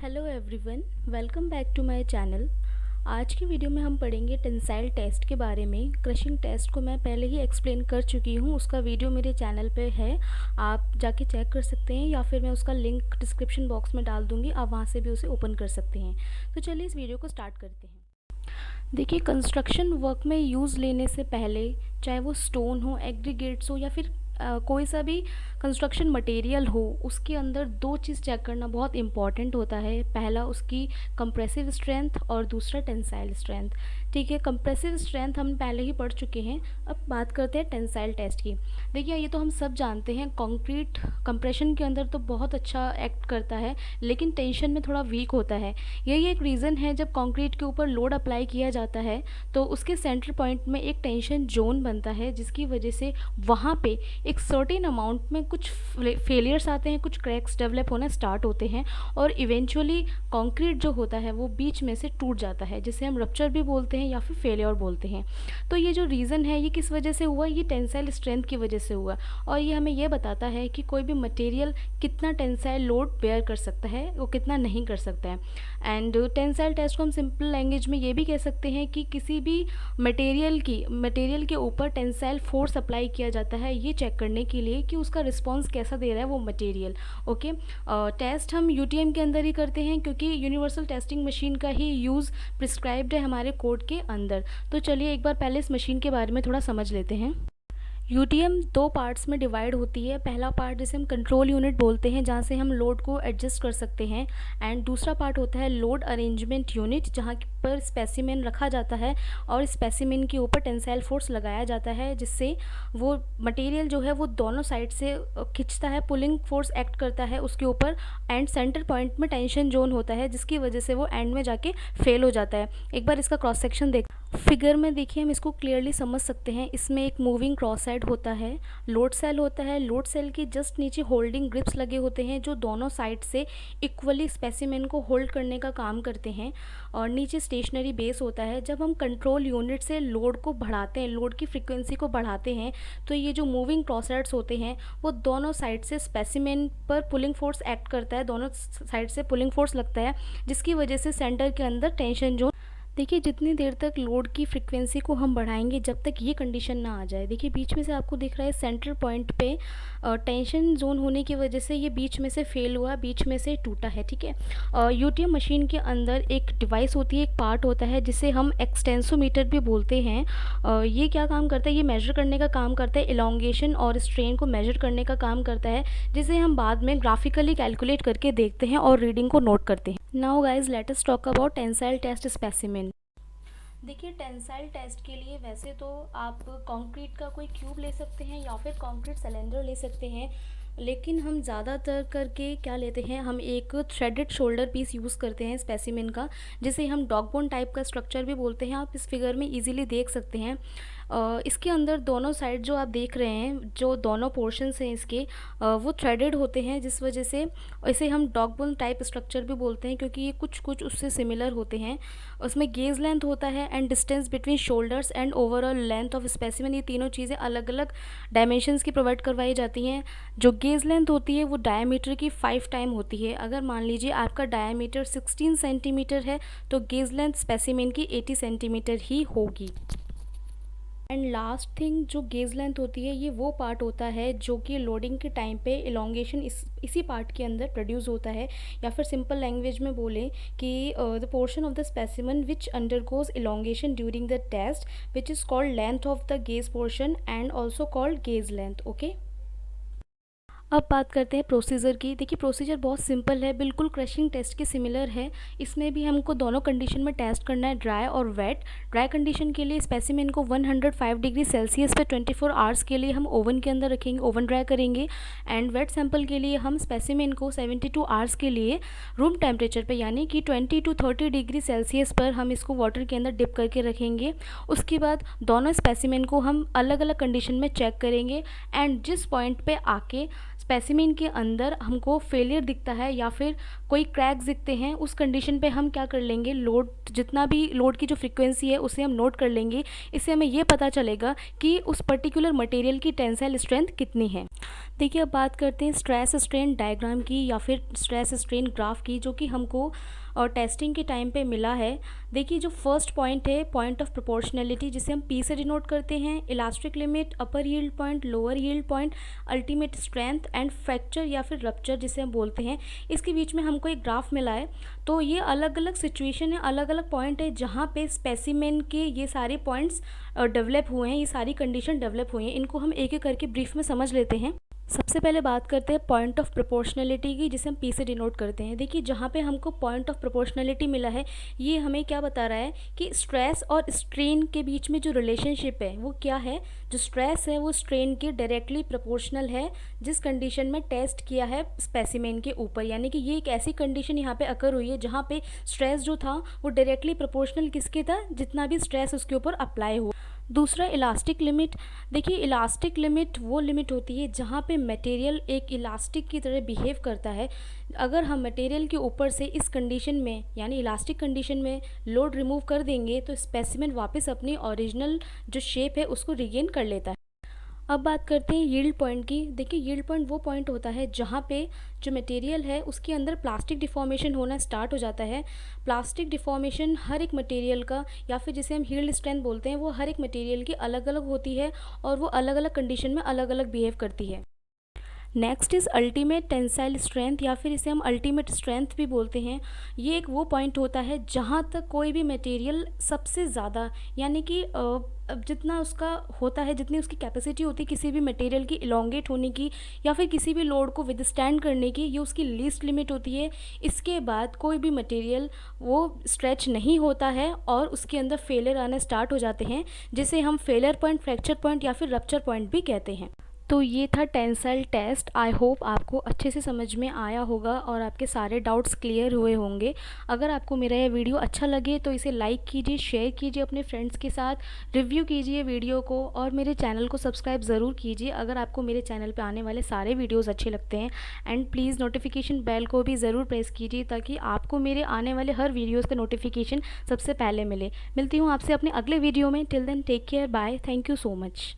Hello everyone, welcome back to my channel. आज की video में हम पढ़ेंगे टेंसाइल टेस्ट के बारे में। क्रशिंग टेस्ट को मैं पहले ही एक्सप्लेन कर चुकी हूँ, उसका वीडियो मेरे चैनल पे है, आप जाके चेक कर सकते हैं या फिर मैं उसका लिंक डिस्क्रिप्शन बॉक्स में डाल दूँगी, आप वहाँ से भी उसे ओपन कर सकते हैं। तो चलिए इस वीडियो को स्टार्ट करते हैं। देखिए, कंस्ट्रक्शन वर्क में यूज़ लेने से पहले, चाहे वो स्टोन हो, एग्रीगेट्स हो या फिर कोई सा भी कंस्ट्रक्शन मटेरियल हो, उसके अंदर दो चीज़ चेक करना बहुत इंपॉर्टेंट होता है। पहला उसकी कंप्रेसिव स्ट्रेंथ और दूसरा टेंसाइल स्ट्रेंथ। ठीक है, कंप्रेसिव स्ट्रेंथ हम पहले ही पढ़ चुके हैं। अब बात करते हैं टेंसाइल टेस्ट की। देखिए, ये तो हम सब जानते हैं, कंक्रीट कंप्रेशन के अंदर तो बहुत अच्छा एक्ट करता है, लेकिन टेंशन में थोड़ा वीक होता है। यही एक रीज़न है, जब कंक्रीट के ऊपर लोड अप्लाई किया जाता है तो उसके सेंटर पॉइंट में एक टेंशन जोन बनता है, जिसकी वजह से वहाँ पे एक सर्टेन अमाउंट में कुछ फेलियर्स आते हैं, कुछ क्रैक्स डेवलप होना स्टार्ट होते हैं और इवेंचुअली कंक्रीट जो होता है वो बीच में से टूट जाता है, जिसे हम रप्चर भी बोलते हैं या फिर फेलियर बोलते हैं। तो ये जो रीज़न है, ये किस वजह से हुआ? ये टेंसाइल स्ट्रेंथ की वजह से हुआ। और ये हमें ये बताता है कि कोई भी मटेरियल कितना टेंसाइल लोड बेयर कर सकता है, वो कितना नहीं कर सकता है। एंड टेंसाइल टेस्ट को हम सिंपल लैंग्वेज में ये भी कह सकते हैं कि किसी भी मटेरियल के ऊपर टेंसाइल फोर्स अप्लाई किया जाता है, ये चेक करने के लिए कि उसका रिस्पॉन्स कैसा दे रहा है वो मटेरियल। ओके, टेस्ट हम यूटीएम के अंदर ही करते हैं, क्योंकि यूनिवर्सल टेस्टिंग मशीन का ही यूज़ प्रिस्क्राइब्ड है हमारे कोड के अंदर। तो चलिए एक बार पहले इस मशीन के बारे में थोड़ा समझ लेते हैं। यूटीएम दो पार्ट्स में डिवाइड होती है। पहला पार्ट जिसे हम कंट्रोल यूनिट बोलते हैं, जहाँ से हम लोड को एडजस्ट कर सकते हैं। एंड दूसरा पार्ट होता है लोड अरेंजमेंट यूनिट, जहाँ पर स्पेसिमेन रखा जाता है और स्पेसिमेन के ऊपर टेंसाइल फोर्स लगाया जाता है, जिससे वो मटेरियल जो है वो दोनों साइड से खिंचता है, पुलिंग फोर्स एक्ट करता है उसके ऊपर। एंड सेंटर पॉइंट में टेंशन जोन होता है, जिसकी वजह से वो एंड में जाके फेल हो जाता है। एक बार इसका क्रॉस सेक्शन देख, फिगर में देखिए हम इसको क्लियरली समझ सकते हैं। इसमें एक मूविंग क्रॉस साइड होता है, लोड सेल होता है, लोड सेल के जस्ट नीचे होल्डिंग ग्रिप्स लगे होते हैं, जो दोनों साइड से इक्वली स्पेसिमेन को होल्ड करने का काम करते हैं। और नीचे स्टेशनरी बेस होता है। जब हम कंट्रोल यूनिट से लोड को बढ़ाते हैं, लोड की फ्रीक्वेंसी को बढ़ाते हैं, तो ये जो मूविंग क्रॉस साइड्स होते हैं वो दोनों साइड से स्पेसिमेन पर पुलिंग फोर्स एक्ट करता है, दोनों साइड से पुलिंग फोर्स लगता है, जिसकी वजह से सेंटर के अंदर टेंशन जोन। देखिए, जितनी देर तक लोड की फ्रीक्वेंसी को हम बढ़ाएंगे, जब तक ये कंडीशन ना आ जाए। देखिए, बीच में से आपको दिख रहा है सेंटर पॉइंट पे टेंशन जोन होने की वजह से ये बीच में से फेल हुआ, बीच में से टूटा है। ठीक है, यूटीएम मशीन के अंदर एक डिवाइस होती है, एक पार्ट होता है जिसे हम एक्सटेंसोमीटर भी बोलते हैं। ये क्या काम करता है? ये मेजर करने का काम करता है, इलॉन्गेशन और स्ट्रेन को मेजर करने का काम करता है, जिसे हम बाद में ग्राफिकली कैलकुलेट करके देखते हैं और रीडिंग को नोट करते हैं। Now guys, let us talk about tensile test specimen. देखिए, टेंसाइल टेस्ट के लिए वैसे तो आप कंक्रीट का कोई क्यूब ले सकते हैं या फिर कंक्रीट सिलेंडर ले सकते हैं, लेकिन हम ज़्यादातर करके क्या लेते हैं, हम एक थ्रेडेड शोल्डर पीस यूज़ करते हैं स्पेसिमेन का, जिसे हम डॉगबोन टाइप का स्ट्रक्चर भी बोलते हैं। आप इस फिगर में इजीली देख सकते हैं। इसके अंदर दोनों साइड जो आप देख रहे हैं, जो दोनों पोर्शंस हैं इसके, वो थ्रेडेड होते हैं, जिस वजह से इसे हम डॉगबोन टाइप स्ट्रक्चर भी बोलते हैं, क्योंकि ये कुछ कुछ उससे सिमिलर होते हैं। उसमें गेज लेंथ होता है and distance between shoulders and overall length of specimen, ये तीनों चीज़ें अलग अलग डायमेंशंस की प्रोवाइड करवाई जाती हैं। जो गेज लेंथ होती है वो डायमीटर की 5 टाइम होती है। अगर मान लीजिए आपका डायमीटर 16 सेंटीमीटर है, तो गेज लेंथ स्पेसिमेन की 80 सेंटीमीटर ही होगी। एंड लास्ट थिंग, जो गेज लेंथ होती है, ये वो पार्ट होता है जो कि लोडिंग के टाइम पे इलोंगेशन इसी पार्ट के अंदर प्रोड्यूस होता है, या फिर सिंपल लैंग्वेज में बोले कि the portion of the specimen which undergoes elongation during the test, which is called length of the gauge portion and also called gauge length. Okay, अब बात करते हैं प्रोसीजर की। देखिए, प्रोसीजर बहुत सिंपल है, बिल्कुल क्रशिंग टेस्ट के सिमिलर है। इसमें भी हमको दोनों कंडीशन में टेस्ट करना है, ड्राई और वेट। ड्राई कंडीशन के लिए स्पेसिमेन को 105 डिग्री सेल्सियस पे 24 आवर्स के लिए हम ओवन के अंदर रखेंगे, ओवन ड्राई करेंगे। एंड वेट सैंपल के लिए हम स्पेसिमेन को 72 आवर्स के लिए रूम टेम्परेचर पे, यानी कि 20 to 30 डिग्री सेल्सियस पर हम इसको वाटर के अंदर डिप करके रखेंगे। उसके बाद दोनों स्पेसिमेन को हम अलग अलग कंडीशन में चेक करेंगे, एंड जिस पॉइंट पे आके स्पेसिमेन के अंदर हमको फेलियर दिखता है या फिर कोई क्रैक्स दिखते हैं, उस कंडीशन पे हम क्या कर लेंगे, लोड, जितना भी लोड की जो फ्रीक्वेंसी है उसे हम नोट कर लेंगे। इससे हमें ये पता चलेगा कि उस पर्टिकुलर मटेरियल की टेंसाइल स्ट्रेंथ कितनी है। देखिए, अब बात करते हैं स्ट्रेस स्ट्रेन डायग्राम की या फिर स्ट्रेस स्ट्रेन ग्राफ की, जो कि हमको और टेस्टिंग के टाइम पे मिला है। देखिए, जो फर्स्ट पॉइंट है, पॉइंट ऑफ प्रोपोर्शनलिटी, जिसे हम पी से डिनोट करते हैं, elastic limit, upper yield point, lower yield point, ultimate strength and fracture या फिर रप्चर जिसे हम बोलते हैं, इसके बीच में हमको एक ग्राफ मिला है। तो ये अलग अलग सिचुएशन है, अलग अलग पॉइंट है जहाँ पे स्पेसिमेन के ये सारे पॉइंट्स डेवलप हुए हैं, ये सारी कंडीशन डेवलप हुई हैं। इनको हम एक एक करके ब्रीफ में समझ लेते हैं। सबसे पहले बात करते हैं पॉइंट ऑफ प्रोपोर्शनलिटी की, जिसे हम पी से डिनोट करते हैं। देखिए, जहाँ पे हमको पॉइंट ऑफ प्रोपोर्शनलिटी मिला है, ये हमें क्या बता रहा है कि स्ट्रेस और स्ट्रेन के बीच में जो रिलेशनशिप है वो क्या है। जो स्ट्रेस है वो स्ट्रेन के डायरेक्टली प्रोपोर्शनल है जिस कंडीशन में टेस्ट किया है स्पेसिमेन के ऊपर। यानी कि ये एक ऐसी कंडीशन यहाँ पे अकर हुई है जहाँ पे स्ट्रेस जो था वो डायरेक्टली प्रोपोर्शनल किसके था, जितना भी स्ट्रेस उसके ऊपर अप्लाई हुआ। दूसरा, इलास्टिक लिमिट। देखिए, इलास्टिक लिमिट वो लिमिट होती है जहाँ पे मटेरियल एक इलास्टिक की तरह बिहेव करता है। अगर हम मटेरियल के ऊपर से इस कंडीशन में यानी इलास्टिक कंडीशन में लोड रिमूव कर देंगे तो स्पेसिमेन वापस अपनी ओरिजिनल जो शेप है उसको रिगेन कर लेता है। अब बात करते हैं यील्ड पॉइंट की। देखिए, यील्ड पॉइंट वो पॉइंट होता है जहाँ पे जो मटेरियल है उसके अंदर प्लास्टिक डिफॉर्मेशन होना स्टार्ट हो जाता है। प्लास्टिक डिफॉर्मेशन हर एक मटेरियल का या फिर जिसे हम यील्ड स्ट्रेंथ बोलते हैं, वो हर एक मटेरियल की अलग अलग होती है और वो अलग अलग कंडीशन में अलग अलग बिहेव करती है। Next is ultimate tensile strength या फिर इसे हम अल्टीमेट स्ट्रेंथ भी बोलते हैं। ये एक वो पॉइंट होता है जहाँ तक कोई भी मटेरियल सबसे ज़्यादा यानी कि जितना उसका होता है, जितनी उसकी कैपेसिटी होती है किसी भी मटेरियल की इलोंगेट होने की या फिर किसी भी लोड को विदस्टैंड करने की, ये उसकी लीस्ट लिमिट होती है। इसके बाद कोई भी मटेरियल वो स्ट्रेच नहीं होता है और उसके अंदर फेलियर आने स्टार्ट हो जाते हैं, जिसे हम फेलियर पॉइंट, फ्रैक्चर पॉइंट या फिर रप्चर पॉइंट भी कहते हैं। तो ये था टेंसाइल टेस्ट। आई होप आपको अच्छे से समझ में आया होगा और आपके सारे डाउट्स क्लियर हुए होंगे। अगर आपको मेरा ये वीडियो अच्छा लगे तो इसे लाइक कीजिए, शेयर कीजिए अपने फ्रेंड्स के साथ, रिव्यू कीजिए वीडियो को और मेरे चैनल को सब्सक्राइब ज़रूर कीजिए अगर आपको मेरे चैनल पे आने वाले सारे वीडियोज़ अच्छे लगते हैं। एंड प्लीज़ नोटिफिकेशन बेल को भी ज़रूर प्रेस कीजिए ताकि आपको मेरे आने वाले हर वीडियोज़ का नोटिफिकेशन सबसे पहले मिले। मिलती हूँ आपसे अपने अगले वीडियो में। Till then take care, bye, thank you so much.